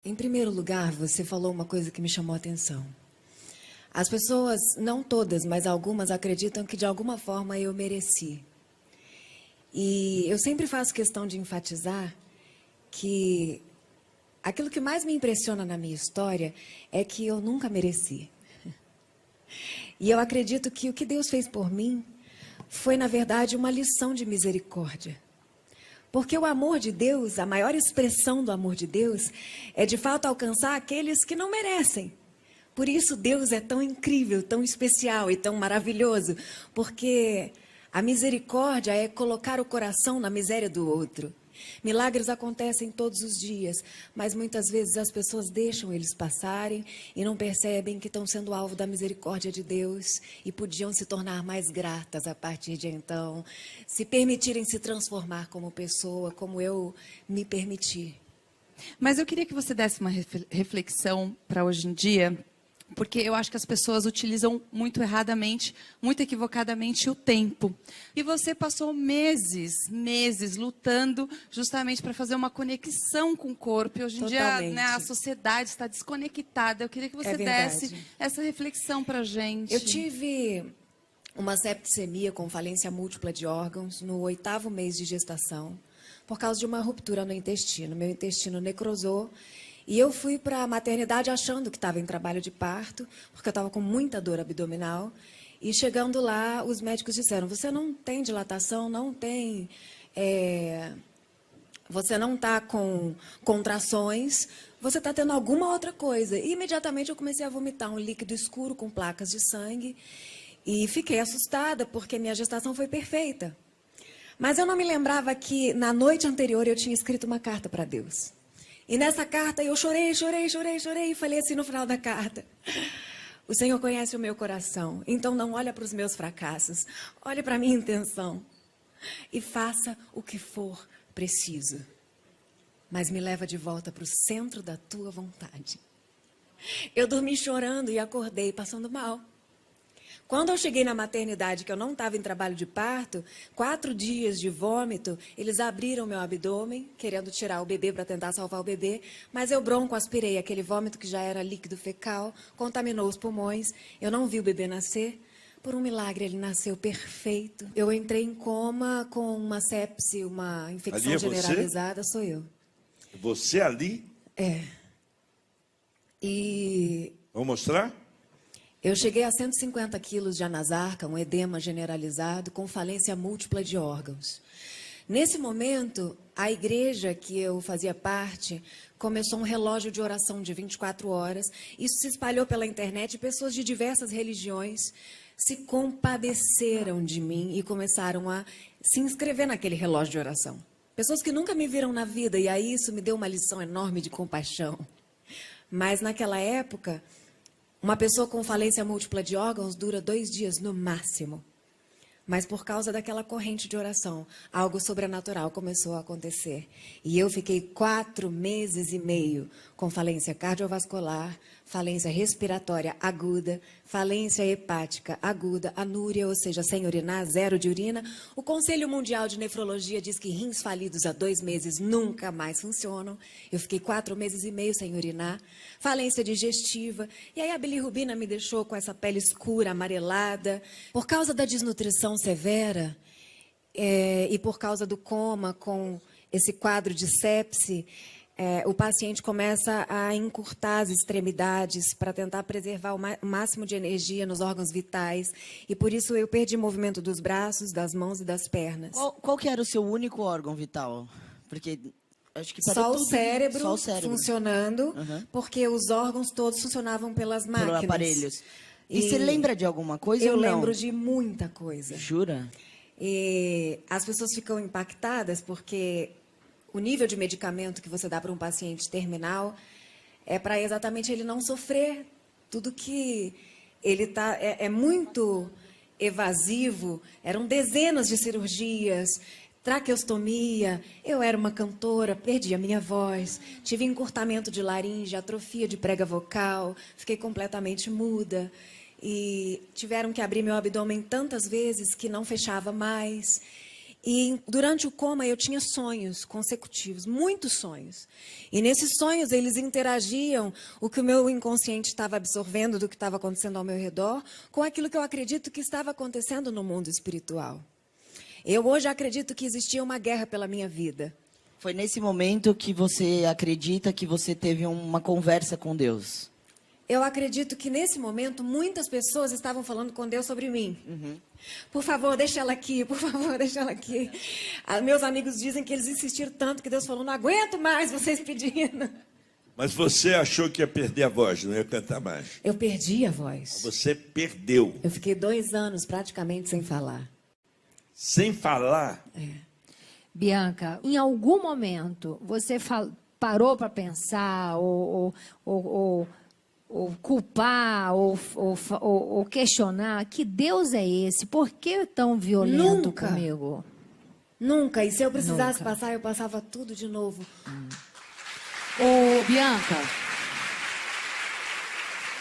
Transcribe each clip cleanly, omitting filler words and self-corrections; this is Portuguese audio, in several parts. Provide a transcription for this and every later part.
Em primeiro lugar, você falou uma coisa que me chamou a atenção. As pessoas, não todas, mas algumas, acreditam que de alguma forma eu mereci. E eu sempre faço questão de enfatizar que aquilo que mais me impressiona na minha história é que eu nunca mereci. E eu acredito que o que Deus fez por mim foi, na verdade, uma lição de misericórdia. Porque o amor de Deus, a maior expressão do amor de Deus, é de fato alcançar aqueles que não merecem. Por isso Deus é tão incrível, tão especial e tão maravilhoso, porque a misericórdia é colocar o coração na miséria do outro. Milagres acontecem todos os dias, mas muitas vezes as pessoas deixam eles passarem e não percebem que estão sendo alvo da misericórdia de Deus e podiam se tornar mais gratas a partir de então, se permitirem se transformar como pessoa, como eu me permiti. Mas eu queria que você desse uma reflexão para hoje em dia, porque eu acho que as pessoas utilizam muito erradamente, muito equivocadamente o tempo. E você passou meses lutando justamente para fazer uma conexão com o corpo. E hoje em dia, né, a sociedade está desconectada. Eu queria que você desse essa reflexão para a gente. Eu tive uma septicemia com falência múltipla de órgãos no 8º mês de gestação, por causa de uma ruptura no intestino. Meu intestino necrosou. E eu fui para a maternidade achando que estava em trabalho de parto, porque eu estava com muita dor abdominal. E chegando lá, os médicos disseram, você não tem dilatação, não tem... você não está com contrações, você está tendo alguma outra coisa. E imediatamente eu comecei a vomitar um líquido escuro com placas de sangue. E fiquei assustada, porque minha gestação foi perfeita. Mas eu não me lembrava que na noite anterior eu tinha escrito uma carta para Deus. E nessa carta eu chorei e falei assim no final da carta: o Senhor conhece o meu coração, então não olha para os meus fracassos, olhe para a minha intenção e faça o que for preciso. Mas me leva de volta para o centro da tua vontade. Eu dormi chorando e acordei passando mal. Quando eu cheguei na maternidade, que eu não estava em trabalho de parto, 4 dias de vômito, eles abriram meu abdômen, querendo tirar o bebê para tentar salvar o bebê, mas eu broncoaspirei aquele vômito que já era líquido fecal, contaminou os pulmões, eu não vi o bebê nascer. Por um milagre, ele nasceu perfeito. Eu entrei em coma com uma sepse, uma infecção generalizada, sou eu. Você ali? É. E... Vamos mostrar? Eu cheguei a 150 quilos de anasarca, um edema generalizado, com falência múltipla de órgãos. Nesse momento, a igreja que eu fazia parte começou um relógio de oração de 24 horas. Isso se espalhou pela internet e pessoas de diversas religiões se compadeceram de mim e começaram a se inscrever naquele relógio de oração. Pessoas que nunca me viram na vida, e aí isso me deu uma lição enorme de compaixão. Mas naquela época... uma pessoa com falência múltipla de órgãos dura 2 dias no máximo. Mas por causa daquela corrente de oração, algo sobrenatural começou a acontecer. E eu fiquei 4 meses e meio com falência cardiovascular, falência respiratória aguda, falência hepática aguda, anúria, ou seja, sem urinar, 0 de urina. O Conselho Mundial de Nefrologia diz que rins falidos há 2 meses nunca mais funcionam. Eu fiquei 4 meses e meio sem urinar, falência digestiva. E aí a bilirrubina me deixou com essa pele escura, amarelada. Por causa da desnutrição severa e por causa do coma com esse quadro de sepse, o paciente começa a encurtar as extremidades para tentar preservar o máximo de energia nos órgãos vitais. E por isso eu perdi movimento dos braços, das mãos e das pernas. Qual que era o seu único órgão vital? Porque acho que só o cérebro funcionando, porque os órgãos todos funcionavam pelas máquinas. Por aparelhos. E você lembra de alguma coisa ou não? Eu lembro de muita coisa. Jura? E as pessoas ficam impactadas porque o nível de medicamento que você dá para um paciente terminal é para exatamente ele não sofrer. Tudo que ele tá é muito evasivo. Eram dezenas de cirurgias, traqueostomia. Eu era uma cantora, perdi a minha voz, tive encurtamento de laringe, atrofia de prega vocal, fiquei completamente muda. E tiveram que abrir meu abdômen tantas vezes que não fechava mais. E durante o coma eu tinha sonhos consecutivos, muitos sonhos. E nesses sonhos eles interagiam o que o meu inconsciente estava absorvendo do que estava acontecendo ao meu redor com aquilo que eu acredito que estava acontecendo no mundo espiritual. Eu hoje acredito que existia uma guerra pela minha vida. Foi nesse momento que você acredita que você teve uma conversa com Deus? Eu acredito que nesse momento muitas pessoas estavam falando com Deus sobre mim. Por favor, deixa ela aqui, por favor, deixa ela aqui. Meus amigos dizem que eles insistiram tanto que Deus falou, não aguento mais vocês pedindo. Mas você achou que ia perder a voz, não ia cantar mais. Eu perdi a voz. Você perdeu. Eu fiquei 2 anos praticamente sem falar. Sem falar? Bianca, em algum momento você parou para pensar ou culpar ou questionar que Deus é esse? Por que é tão violento Nunca. comigo? Nunca. E se eu precisasse Nunca. passar, eu passava tudo de novo. Ô, Bianca,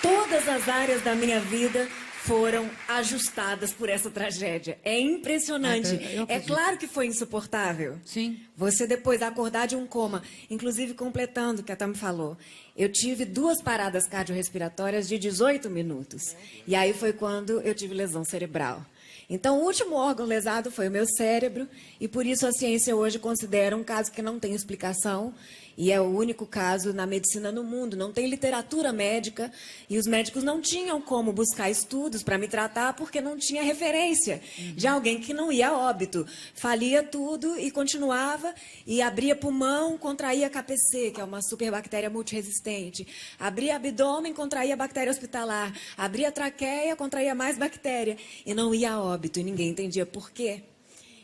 Todas as áreas da minha vida foram ajustadas por essa tragédia. É impressionante. Eu É acredito. claro que foi insuportável. Sim. Você depois acordar de um coma, inclusive completando o que a Tami falou. Eu tive 2 paradas cardiorrespiratórias de 18 minutos. E aí foi quando eu tive lesão cerebral. Então, o último órgão lesado foi o meu cérebro, e por isso a ciência hoje considera um caso que não tem explicação, e é o único caso na medicina no mundo. Não tem literatura médica, e os médicos não tinham como buscar estudos para me tratar, porque não tinha referência de alguém que não ia a óbito. Falia tudo e continuava, e abria pulmão, contraía KPC, que é uma superbactéria multiresistente. Abria abdômen, contraía bactéria hospitalar. Abria traqueia, contraía mais bactéria. E não ia a óbito, e ninguém entendia por quê.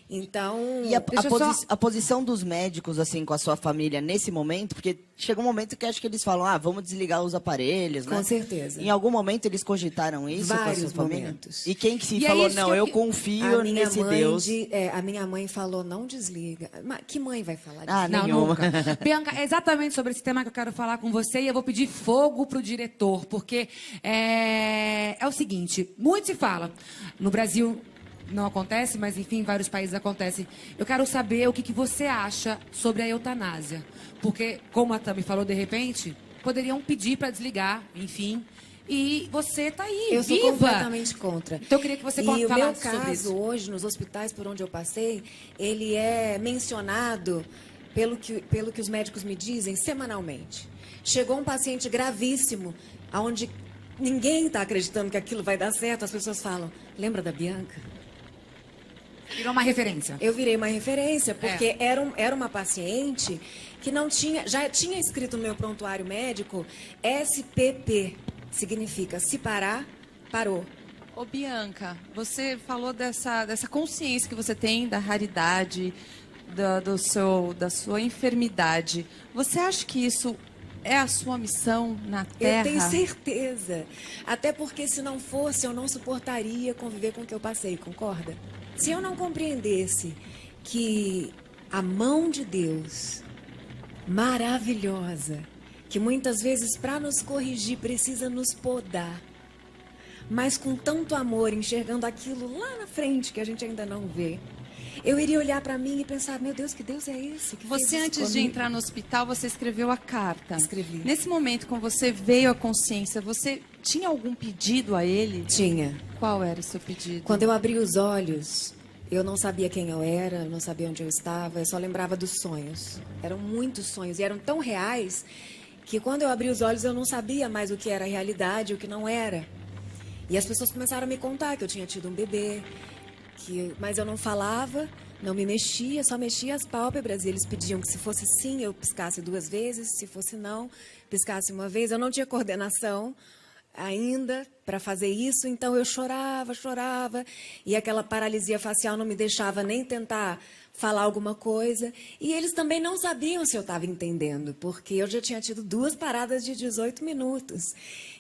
Então, E Deixa eu só- a posição dos médicos, assim, com a sua família nesse momento, porque chega um momento que acho que eles falam, vamos desligar os aparelhos, né? Com certeza. Em algum momento eles cogitaram isso com a Vários sua família? momentos. E quem que se E é falou, isso não, que eu eu- confio nesse Deus. A minha mãe falou, não desliga. Mas que mãe vai falar disso? Ah, Não, nenhuma. nunca. Bianca, é exatamente sobre esse tema que eu quero falar com você e eu vou pedir fogo pro diretor, porque é o seguinte, muito se fala, no Brasil não acontece, mas enfim, em vários países acontece. Eu quero saber o que você acha sobre a eutanásia, porque, como a Tami falou, de repente, poderiam pedir para desligar, enfim, e você tá aí, Eu sou viva! completamente contra. Então eu queria que você E o meu falasse sobre caso, isso. hoje, nos hospitais por onde eu passei, ele é mencionado, pelo que os médicos me dizem, semanalmente. Chegou um paciente gravíssimo, onde ninguém está acreditando que aquilo vai dar certo, as pessoas falam, lembra da Bianca? Virou uma referência. Eu virei uma referência, porque era uma paciente que não tinha, já tinha escrito no meu prontuário médico SPP, significa se parar, parou. Ô, Bianca, você falou dessa consciência que você tem da raridade, da sua enfermidade. Você acha que isso é a sua missão na Terra? Eu tenho certeza. Até porque se não fosse, eu não suportaria conviver com o que eu passei, concorda? Se eu não compreendesse que a mão de Deus, maravilhosa, que muitas vezes para nos corrigir precisa nos podar, mas com tanto amor, enxergando aquilo lá na frente que a gente ainda não vê, eu iria olhar para mim e pensar, meu Deus, que Deus é esse? Que fez Você, isso antes de comigo? entrar no hospital, você escreveu a carta. Escrevi. Nesse momento, quando você veio à consciência, você tinha algum pedido a ele? Tinha. Qual era o seu pedido? Quando eu abri os olhos, eu não sabia quem eu era, eu não sabia onde eu estava, eu só lembrava dos sonhos. Eram muitos sonhos e eram tão reais que quando eu abri os olhos eu não sabia mais o que era realidade e o que não era. E as pessoas começaram a me contar que eu tinha tido um bebê, mas eu não falava, não me mexia, só mexia as pálpebras. E eles pediam que se fosse sim, eu piscasse 2 vezes, se fosse não, piscasse 1 vez. Eu não tinha coordenação ainda para fazer isso, então eu chorava, e aquela paralisia facial não me deixava nem tentar falar alguma coisa, e eles também não sabiam se eu estava entendendo, porque eu já tinha tido 2 paradas de 18 minutos.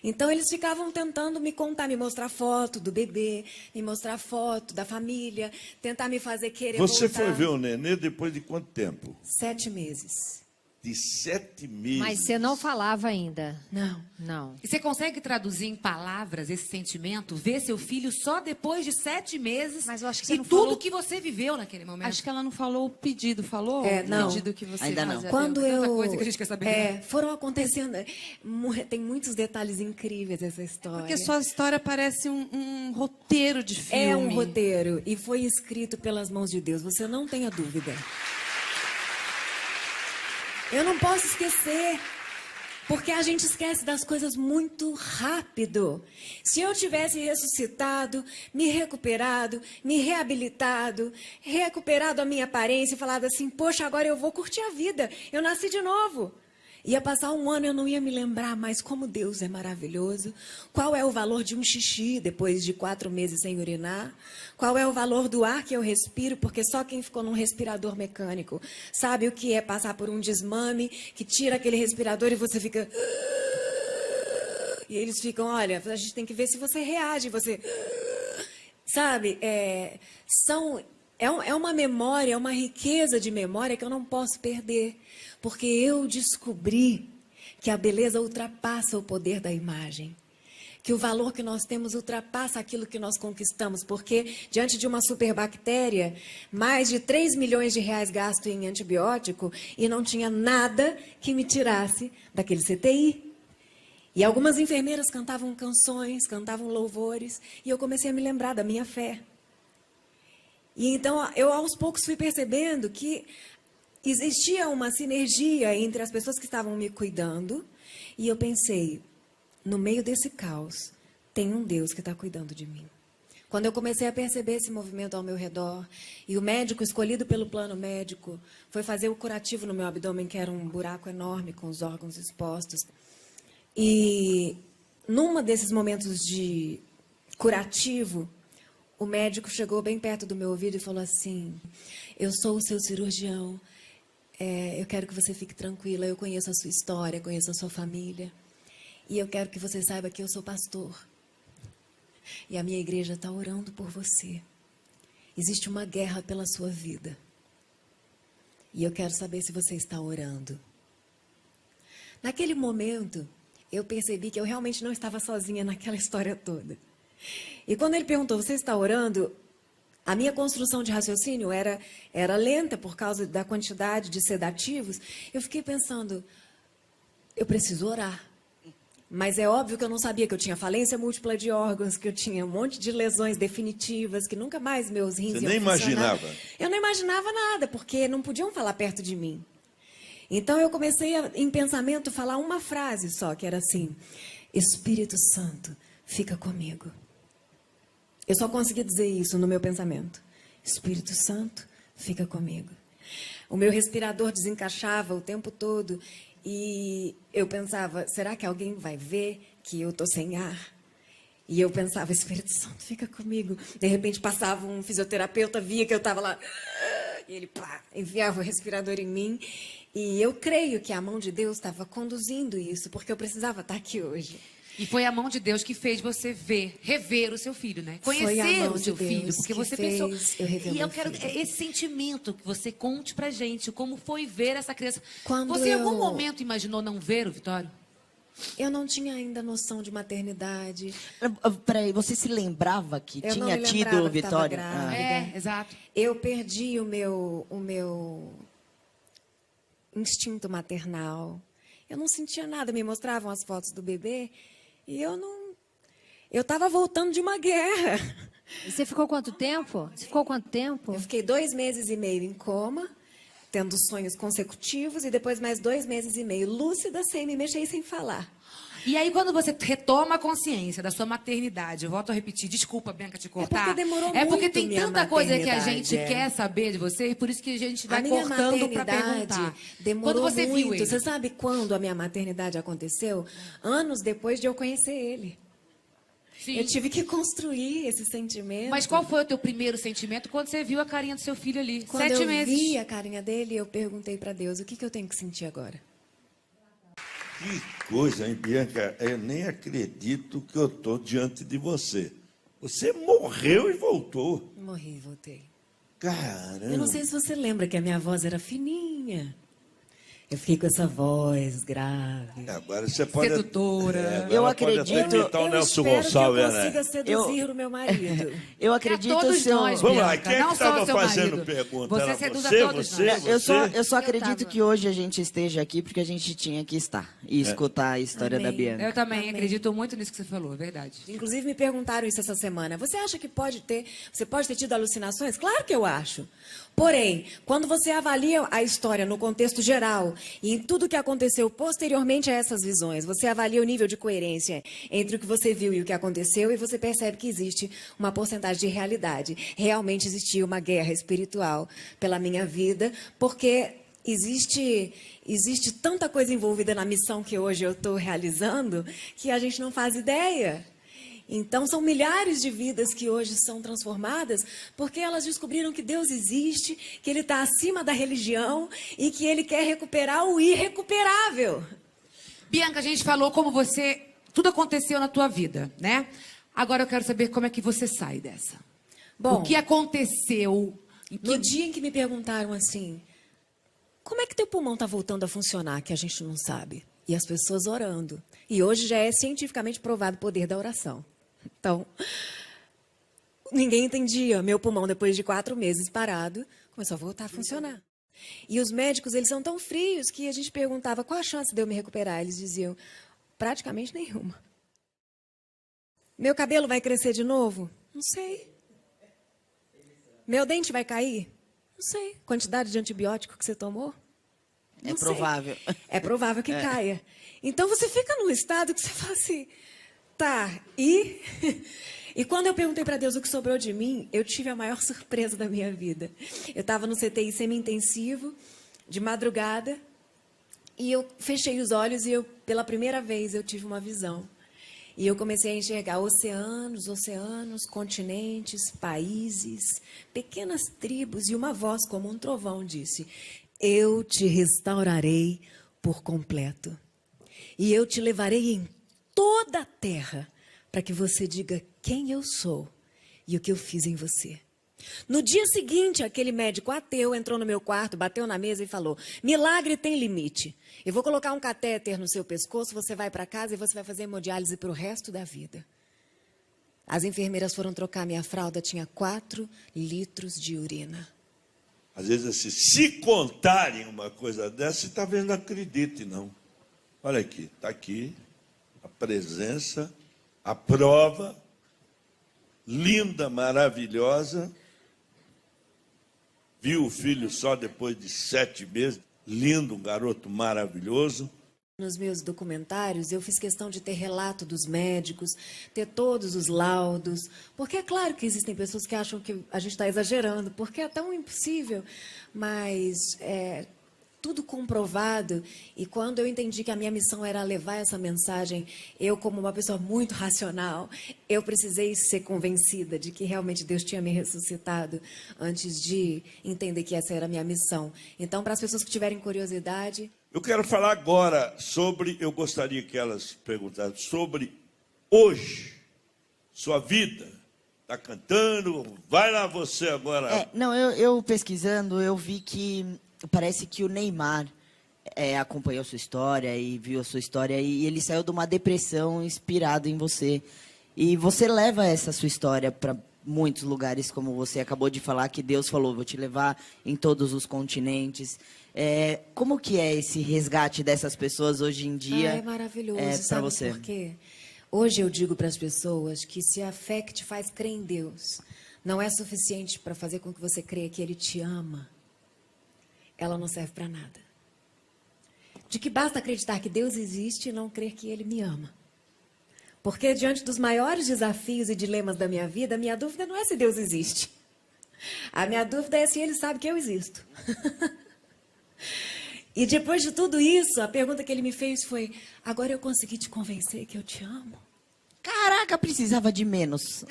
Então eles ficavam tentando me contar, me mostrar foto do bebê, me mostrar foto da família, tentar me fazer querer Você voltar. foi ver o nenê depois de quanto tempo? 7 meses. de 7 meses. Mas você não falava ainda. Não. Não. E você consegue traduzir em palavras esse sentimento? Ver seu filho só depois de 7 meses? Mas eu acho que e você não tudo falou- que você viveu naquele momento? Acho que ela não falou o pedido, falou? Não. O pedido que você Ainda não. fazia a Quando Deus. Tanta eu coisa que a gente quer saber. foram acontecendo, tem muitos detalhes incríveis essa história. Porque sua história parece um roteiro de filme. É um roteiro e foi escrito pelas mãos de Deus, você não tenha dúvida. Eu não posso esquecer, porque a gente esquece das coisas muito rápido. Se eu tivesse ressuscitado, me recuperado, me reabilitado, recuperado a minha aparência e falado assim, poxa, agora eu vou curtir a vida, eu nasci de novo. Ia passar um ano, eu não ia me lembrar mais como Deus é maravilhoso. Qual é o valor de um xixi depois de 4 meses sem urinar? Qual é o valor do ar que eu respiro? Porque só quem ficou num respirador mecânico sabe o que é passar por um desmame, que tira aquele respirador e você fica... E eles ficam, olha, a gente tem que ver se você reage, você... Sabe, é uma memória, é uma riqueza de memória que eu não posso perder. Porque eu descobri que a beleza ultrapassa o poder da imagem. Que o valor que nós temos ultrapassa aquilo que nós conquistamos. Porque, diante de uma superbactéria, mais de 3 milhões de reais gastos em antibiótico e não tinha nada que me tirasse daquele CTI. E algumas enfermeiras cantavam canções, cantavam louvores, e eu comecei a me lembrar da minha fé. E então, eu aos poucos fui percebendo que existia uma sinergia entre as pessoas que estavam me cuidando, e eu pensei, no meio desse caos, tem um Deus que está cuidando de mim. Quando eu comecei a perceber esse movimento ao meu redor, e o médico escolhido pelo plano médico foi fazer o curativo no meu abdômen, que era um buraco enorme com os órgãos expostos. E num desses momentos de curativo, o médico chegou bem perto do meu ouvido e falou assim, eu sou o seu cirurgião, eu quero que você fique tranquila, eu conheço a sua história, conheço a sua família, e eu quero que você saiba que eu sou pastor. E a minha igreja está orando por você. Existe uma guerra pela sua vida. E eu quero saber se você está orando. Naquele momento, eu percebi que eu realmente não estava sozinha naquela história toda. E quando ele perguntou, você está orando? A minha construção de raciocínio era lenta por causa da quantidade de sedativos. Eu fiquei pensando, eu preciso orar. Mas é óbvio que eu não sabia que eu tinha falência múltipla de órgãos, que eu tinha um monte de lesões definitivas, que nunca mais meus rins Você iam nem funcionar. imaginava? Eu não imaginava nada, porque não podiam falar perto de mim. Então eu comecei, em pensamento, falar uma frase só, que era assim, Espírito Santo, fica comigo. Eu só consegui dizer isso no meu pensamento. Espírito Santo, fica comigo. O meu respirador desencaixava o tempo todo e eu pensava, será que alguém vai ver que eu estou sem ar? E eu pensava, Espírito Santo, fica comigo. De repente passava um fisioterapeuta, via que eu estava lá, e ele enviava o respirador em mim. E eu creio que a mão de Deus estava conduzindo isso, porque eu precisava estar aqui hoje. E foi a mão de Deus que fez você rever o seu filho, né? Foi a Conhecer mão o seu de Deus filho, porque que você fez pensou. eu rever E meu eu quero filho. esse sentimento que você conte pra gente, como foi ver essa criança. Quando Você em algum eu- momento imaginou não ver o Vitório? Eu não tinha ainda noção de maternidade. Peraí, você se lembrava que Eu não tinha me tido lembrava que estava Vitória? grávida. É, exato. Eu perdi o meu instinto maternal. Eu não sentia nada. Me mostravam as fotos do bebê e eu não... Eu estava voltando de uma guerra. E você ficou quanto tempo? Você ficou quanto tempo? Eu fiquei 2 meses e meio em coma, tendo sonhos consecutivos, e depois mais 2 meses e meio lúcida, sem me mexer e sem falar. E aí, quando você retoma a consciência da sua maternidade, eu volto a repetir, desculpa, Bianca, te cortar. porque demorou É porque muito tem minha tanta coisa que a gente maternidade, quer saber de você, e por isso que a gente vai A minha cortando pra maternidade perguntar. demorou Quando você muito. viu ele? Você sabe quando a minha maternidade aconteceu? Anos depois de eu conhecer ele. Sim. Eu tive que construir esse sentimento. Mas qual foi o teu primeiro sentimento quando você viu a carinha do seu filho ali? Quando 7 eu meses. vi a carinha dele, eu perguntei para Deus, o que eu tenho que sentir agora? Que coisa, hein, Bianca? Eu nem acredito que eu estou diante de você. Você morreu e voltou. Morri e voltei. Caramba. Eu não sei se você lembra que a minha voz era fininha. Eu fiquei com essa voz grave. Agora você pode... Sedutora. agora Eu pode acredito- até imitar o Nelson espero Gonçalves, que eu né? consiga seduzir o meu marido. Eu acredito todos seu... nós, Vamos lá, Bianca, quem é não que só o estava seu fazendo marido. pergunta? Você Era seduz a você, todos você, nós. você? Eu só Eu acredito tava. que hoje a gente esteja aqui porque a gente tinha que estar e escutar a história Amém. da Bianca. Eu também Amém. acredito muito nisso que você falou, é verdade. Inclusive, me perguntaram isso essa semana. Você acha que você pode ter tido alucinações? Claro que eu acho. Porém, quando você avalia a história no contexto geral e em tudo que aconteceu posteriormente a essas visões, você avalia o nível de coerência entre o que você viu e o que aconteceu e você percebe que existe uma porcentagem de realidade. Realmente existia uma guerra espiritual pela minha vida, porque existe tanta coisa envolvida na missão que hoje eu estou realizando que a gente não faz ideia. Então, são milhares de vidas que hoje são transformadas porque elas descobriram que Deus existe, que Ele está acima da religião e que Ele quer recuperar o irrecuperável. Bianca, a gente falou como tudo aconteceu na tua vida, né? Agora eu quero saber como é que você sai dessa. Bom, O que aconteceu? no dia em que me perguntaram assim, como é que teu pulmão está voltando a funcionar, que a gente não sabe? E as pessoas orando. E hoje já é cientificamente provado o poder da oração. Então, ninguém entendia. Meu pulmão, depois de 4 meses parado, começou a voltar a funcionar. E os médicos, eles são tão frios que a gente perguntava qual a chance de eu me recuperar. Eles diziam, praticamente nenhuma. Meu cabelo vai crescer de novo? Não sei. Meu dente vai cair? Não sei. Quantidade de antibiótico que você tomou? É Não sei. provável. É provável que caia. Então você fica num estado que você fala assim, tá, e... E quando eu perguntei para Deus o que sobrou de mim, eu tive a maior surpresa da minha vida. Eu estava no CTI semi-intensivo, de madrugada, e eu fechei os olhos e pela primeira vez eu tive uma visão. E eu comecei a enxergar oceanos, continentes, países, pequenas tribos, e uma voz como um trovão disse, eu te restaurarei por completo. E eu te levarei em toda a terra para que você diga quem eu sou e o que eu fiz em você. No dia seguinte, aquele médico ateu entrou no meu quarto, bateu na mesa e falou, milagre tem limite. Eu vou colocar um catéter no seu pescoço, você vai para casa e você vai fazer hemodiálise para o resto da vida. As enfermeiras foram trocar minha fralda, tinha 4 litros de urina. Às vezes, assim, se contarem uma coisa dessa, você talvez não acredite, não. Olha aqui, está aqui a presença, a prova, linda, maravilhosa. Viu o filho só depois de 7 meses, lindo, um garoto maravilhoso. Nos meus documentários, eu fiz questão de ter relato dos médicos, ter todos os laudos, porque é claro que existem pessoas que acham que a gente está exagerando, porque é tão impossível, mas é tudo comprovado. E quando eu entendi que a minha missão era levar essa mensagem, eu, como uma pessoa muito racional, eu precisei ser convencida de que realmente Deus tinha me ressuscitado antes de entender que essa era a minha missão. Então, para as pessoas que tiverem curiosidade... Eu quero falar agora sobre, eu gostaria que elas perguntassem sobre hoje, sua vida. Está cantando, vai lá você agora. Eu pesquisando, eu vi que parece que o Neymar acompanhou sua história e viu a sua história e ele saiu de uma depressão inspirado em você. E você leva essa sua história para muitos lugares, como você acabou de falar, que Deus falou, vou te levar em todos os continentes. Como que é esse resgate dessas pessoas hoje em dia? É maravilhoso, para sabe você? por quê? Hoje eu digo para as pessoas que se a fé que te faz crer em Deus não é suficiente para fazer com que você creia que Ele te ama, ela não serve para nada. De que basta acreditar que Deus existe e não crer que Ele me ama. Porque diante dos maiores desafios e dilemas da minha vida, a minha dúvida não é se Deus existe. A minha dúvida é se Ele sabe que eu existo. E depois de tudo isso, a pergunta que Ele me fez foi, agora eu consegui te convencer que eu te amo? Caraca! Bianca precisava de menos.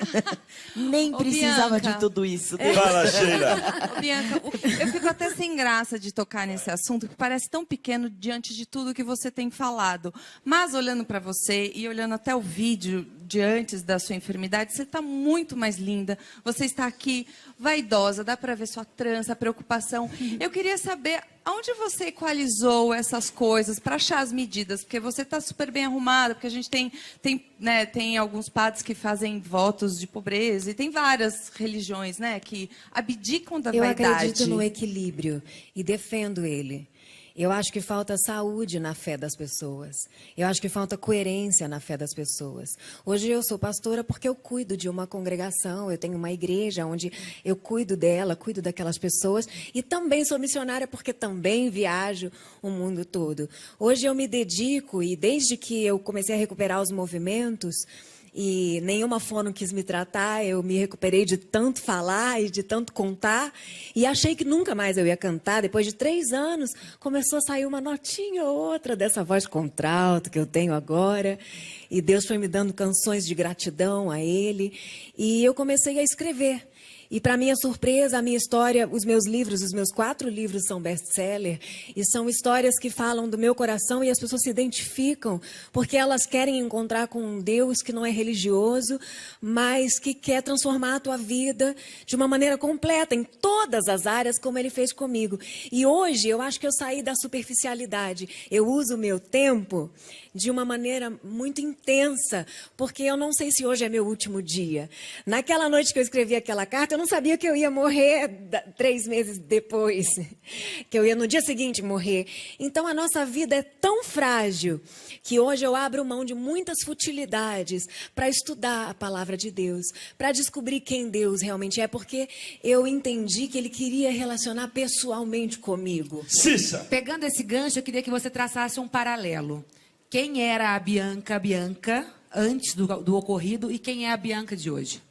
Nem Ô, precisava Bianca. de tudo isso. Fala, Sheila. Ô, Bianca, eu fico até sem graça de tocar nesse assunto, que parece tão pequeno diante de tudo que você tem falado. Mas olhando para você e olhando até o vídeo de antes da sua enfermidade, você está muito mais linda. Você está aqui vaidosa, dá para ver sua trança, preocupação. Eu queria saber aonde você equalizou essas coisas para achar as medidas, porque você está super bem arrumada, porque a gente tem alguns padres que fazem votos de pobreza e tem várias religiões, né, que abdicam da Eu vaidade. acredito no equilíbrio e defendo ele. Eu acho que falta saúde na fé das pessoas. Eu acho que falta coerência na fé das pessoas. Hoje eu sou pastora porque eu cuido de uma congregação, eu tenho uma igreja onde eu cuido dela, cuido daquelas pessoas. E também sou missionária porque também viajo o mundo todo. Hoje eu me dedico, e desde que eu comecei a recuperar os movimentos, e nenhuma fono quis me tratar, eu me recuperei de tanto falar e de tanto contar, e achei que nunca mais eu ia cantar. Depois de 3 anos, começou a sair uma notinha ou outra dessa voz contralto que eu tenho agora, e Deus foi me dando canções de gratidão a Ele, e eu comecei a escrever. E, para minha surpresa, a minha história, os meus livros, os meus 4 livros são best-seller, e são histórias que falam do meu coração e as pessoas se identificam, porque elas querem encontrar com um Deus que não é religioso, mas que quer transformar a tua vida de uma maneira completa, em todas as áreas, como Ele fez comigo. E hoje, eu acho que eu saí da superficialidade. Eu uso o meu tempo de uma maneira muito intensa, porque eu não sei se hoje é meu último dia. Naquela noite que eu escrevi aquela carta, eu não sabia que eu ia morrer 3 meses depois, que eu ia no dia seguinte morrer. Então a nossa vida é tão frágil que hoje eu abro mão de muitas futilidades para estudar a palavra de Deus, para descobrir quem Deus realmente é, porque eu entendi que Ele queria relacionar pessoalmente comigo. Cissa. Pegando esse gancho, eu queria que você traçasse um paralelo. Quem era a Bianca antes do ocorrido e quem é a Bianca de hoje?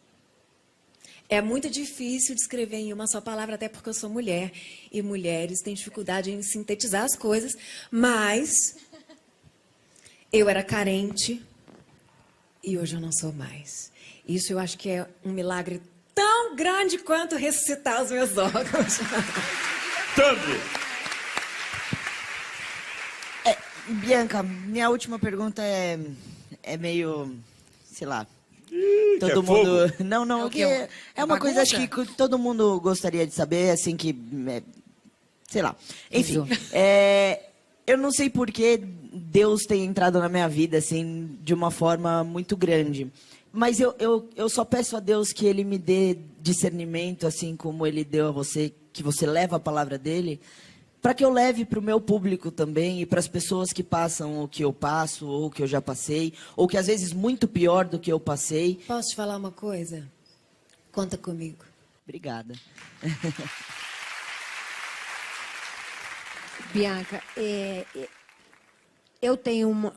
É muito difícil descrever em uma só palavra, até porque eu sou mulher. E mulheres têm dificuldade em sintetizar as coisas. Mas eu era carente e hoje eu não sou mais. Isso eu acho que é um milagre tão grande quanto ressuscitar os meus órgãos. Thumb. Bianca, minha última pergunta é meio, sei lá, Que é todo mundo... fogo? Não, É o quê? é uma coisa acho que todo mundo gostaria de saber, assim, que, sei lá. Enfim, eu não sei por que Deus tem entrado na minha vida, assim, de uma forma muito grande. Mas eu só peço a Deus que Ele me dê discernimento, assim como Ele deu a você, que você leva a palavra dEle, para que eu leve para o meu público também e para as pessoas que passam o que eu passo, ou o que eu já passei, ou que às vezes muito pior do que eu passei. Posso te falar uma coisa? Conta comigo. Obrigada. Bianca, eu tenho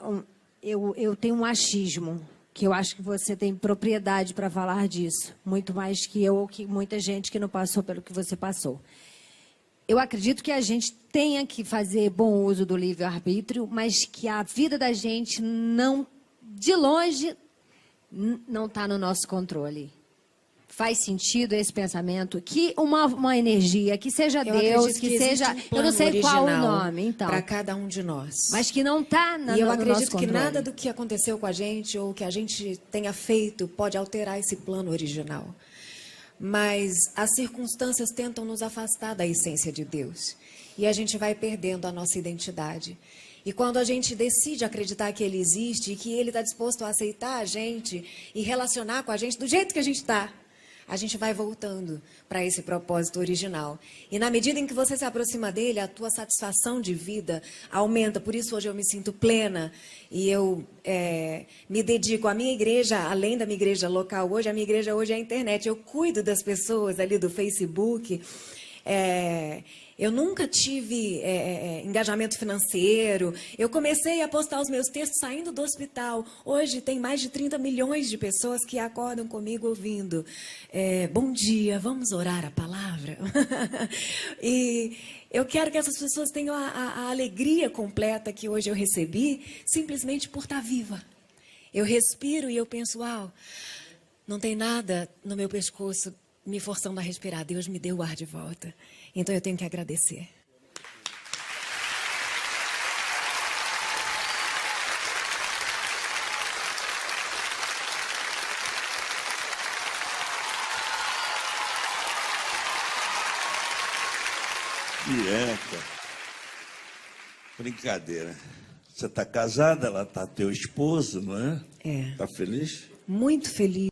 eu tenho um achismo, que eu acho que você tem propriedade para falar disso, muito mais que eu ou que muita gente que não passou pelo que você passou. Eu acredito que a gente tenha que fazer bom uso do livre-arbítrio, mas que a vida da gente não, de longe, não está no nosso controle. Faz sentido esse pensamento? Que uma energia, que seja Eu Deus, acredito que existe seja... um eu plano não sei qual o original nome, então. para cada um de nós. Mas que não está E eu no nosso acredito que controle. nada do que aconteceu com a gente ou que a gente tenha feito pode alterar esse plano original. Mas as circunstâncias tentam nos afastar da essência de Deus. E a gente vai perdendo a nossa identidade. E quando a gente decide acreditar que Ele existe e que Ele está disposto a aceitar a gente e relacionar com a gente do jeito que a gente está, a gente vai voltando para esse propósito original. E na medida em que você se aproxima dele, a tua satisfação de vida aumenta. Por isso hoje eu me sinto plena e eu me dedico à minha igreja, além da minha igreja local hoje, a minha igreja hoje é a internet. Eu cuido das pessoas ali do Facebook. Eu nunca tive engajamento financeiro. Eu comecei a postar os meus textos saindo do hospital. Hoje tem mais de 30 milhões de pessoas que acordam comigo ouvindo. Bom dia, vamos orar a palavra? E eu quero que essas pessoas tenham a alegria completa que hoje eu recebi, simplesmente por estar viva. Eu respiro e eu penso, uau, não tem nada no meu pescoço me forçando a respirar. Deus me deu o ar de volta. Então eu tenho que agradecer. Bianca, brincadeira. Você está casada, ela está teu esposo, não é? É. Está feliz? Muito feliz.